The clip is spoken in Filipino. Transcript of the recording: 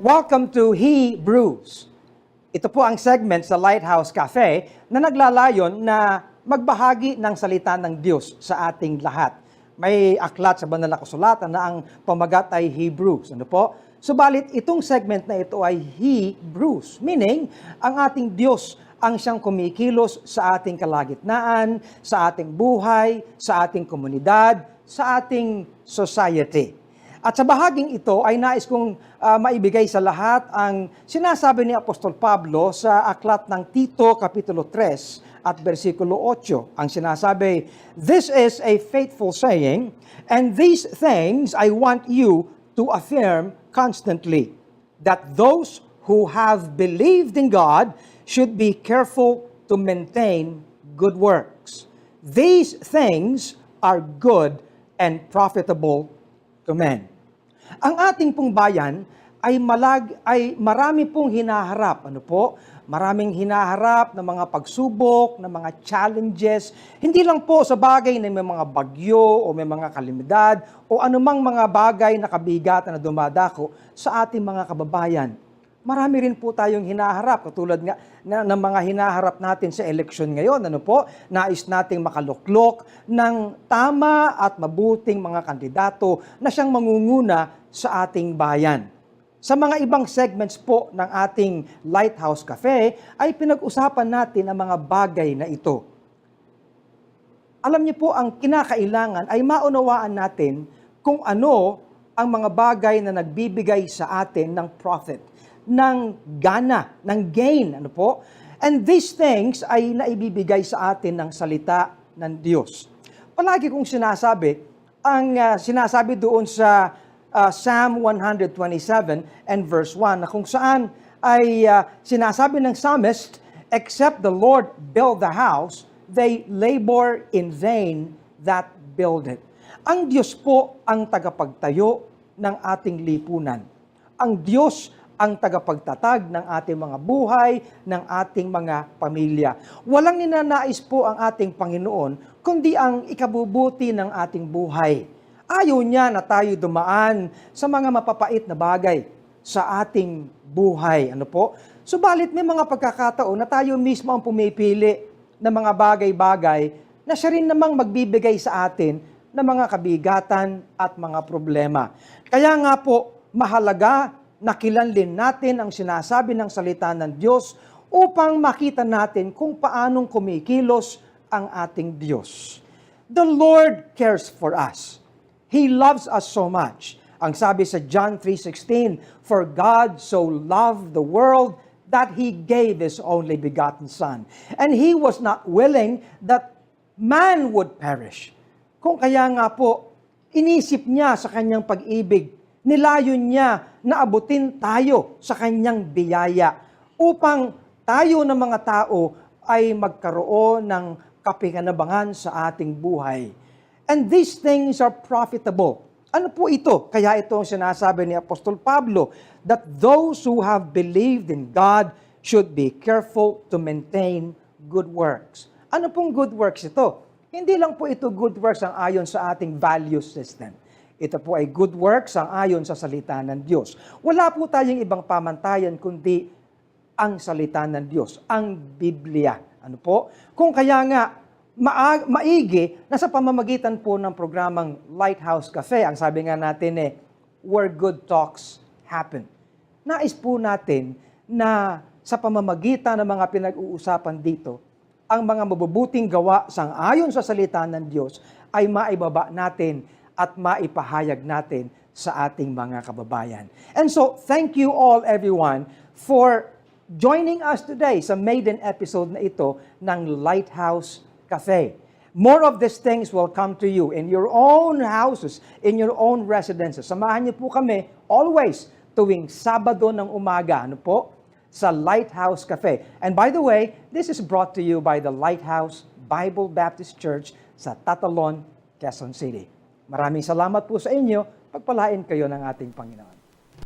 Welcome to Hebrews. Ito po ang segment sa Lighthouse Cafe na naglalayon na magbahagi ng salita ng Diyos sa ating lahat. May aklat sa banal na kasulatan na ang pamagat ay Hebrews. Ano po? Subalit itong segment na ito ay Hebrews, meaning ang ating Diyos ang siyang kumikilos sa ating kalagitnaan, sa ating buhay, sa ating komunidad, sa ating society. At sa bahaging ito ay nais kong maibigay sa lahat ang sinasabi ni Apostol Pablo sa aklat ng Tito Kapitulo 3 at versikulo 8. Ang sinasabi, "This is a faithful saying, and these things I want you to affirm constantly, that those who have believed in God should be careful to maintain good works. These things are good and profitable to men." Ang ating pong bayan ay marami pong hinaharap. Ano po? Maraming hinaharap na mga pagsubok, na mga challenges. Hindi lang po sa bagay na may mga bagyo o may mga kalamidad o anumang mga bagay na kabigatan na dumadako sa ating mga kababayan. Marami rin po tayong hinaharap, katulad nga ng mga hinaharap natin sa eleksyon ngayon. Ano po? Nais nating makaluklok ng tama at mabuting mga kandidato na siyang mangunguna sa ating bayan. Sa mga ibang segments po ng ating Lighthouse Cafe ay pinag-usapan natin ang mga bagay na ito. Alam niyo po, ang kinakailangan ay maunawaan natin kung ano ang mga bagay na nagbibigay sa atin ng profit, ng gana, ng gain, ano po? And these things ay naibibigay sa atin ng salita ng Diyos. Palagi kong sinasabi, ang sinasabi doon sa Psalm 127 and verse 1, na kung saan ay sinasabi ng psalmist, "Except the Lord build the house, they labor in vain that build it." Ang Diyos po ang tagapagtayo ng ating lipunan. Ang Diyos ang tagapagtatag ng ating mga buhay, ng ating mga pamilya. Walang ninanais po ang ating Panginoon, kundi ang ikabubuti ng ating buhay. Ayaw niya na tayo dumaan sa mga mapapait na bagay sa ating buhay. Ano po? Subalit may mga pagkakataon na tayo mismo ang pumipili ng mga bagay-bagay na siya rin namang magbibigay sa atin ng mga kabigatan at mga problema. Kaya nga po, mahalaga na kilanlin natin ang sinasabi ng salita ng Diyos upang makita natin kung paanong kumikilos ang ating Diyos. The Lord cares for us. He loves us so much. Ang sabi sa John 3:16, "For God so loved the world that He gave His only begotten Son. And He was not willing that man would perish." Kung kaya nga po, inisip niya sa kanyang pag-ibig, nilayon niya na abutin tayo sa kanyang biyaya upang tayo ng mga tao ay magkaroon ng kapakinabangan sa ating buhay. And these things are profitable. Ano po ito? Kaya ito ang sinasabi ni Apostol Pablo, that those who have believed in God should be careful to maintain good works. Ano pong good works ito? Hindi lang po ito good works ang ayon sa ating value system. Ito po ay good works ang ayon sa salita ng Diyos. Wala po tayong ibang pamantayan kundi ang salita ng Diyos, ang Biblia. Ano po? Kung kaya nga, maigi na sa pamamagitan po ng programang Lighthouse Cafe, ang sabi nga natin where good talks happen. Nais po natin na sa pamamagitan ng mga pinag-uusapan dito, ang mga mabubuting gawa sang-ayon sa salita ng Diyos ay maibaba natin at maipahayag natin sa ating mga kababayan. And so, thank you all everyone for joining us today sa maiden episode na ito ng Lighthouse Cafe. More of these things will come to you in your own houses, in your own residences. Samahan niyo po kami always tuwing Sabado ng umaga, ano po, sa Lighthouse Cafe. And by the way, this is brought to you by the Lighthouse Bible Baptist Church sa Tatalon, Quezon City. Maraming salamat po sa inyo. Pagpalain kayo ng ating Panginoon.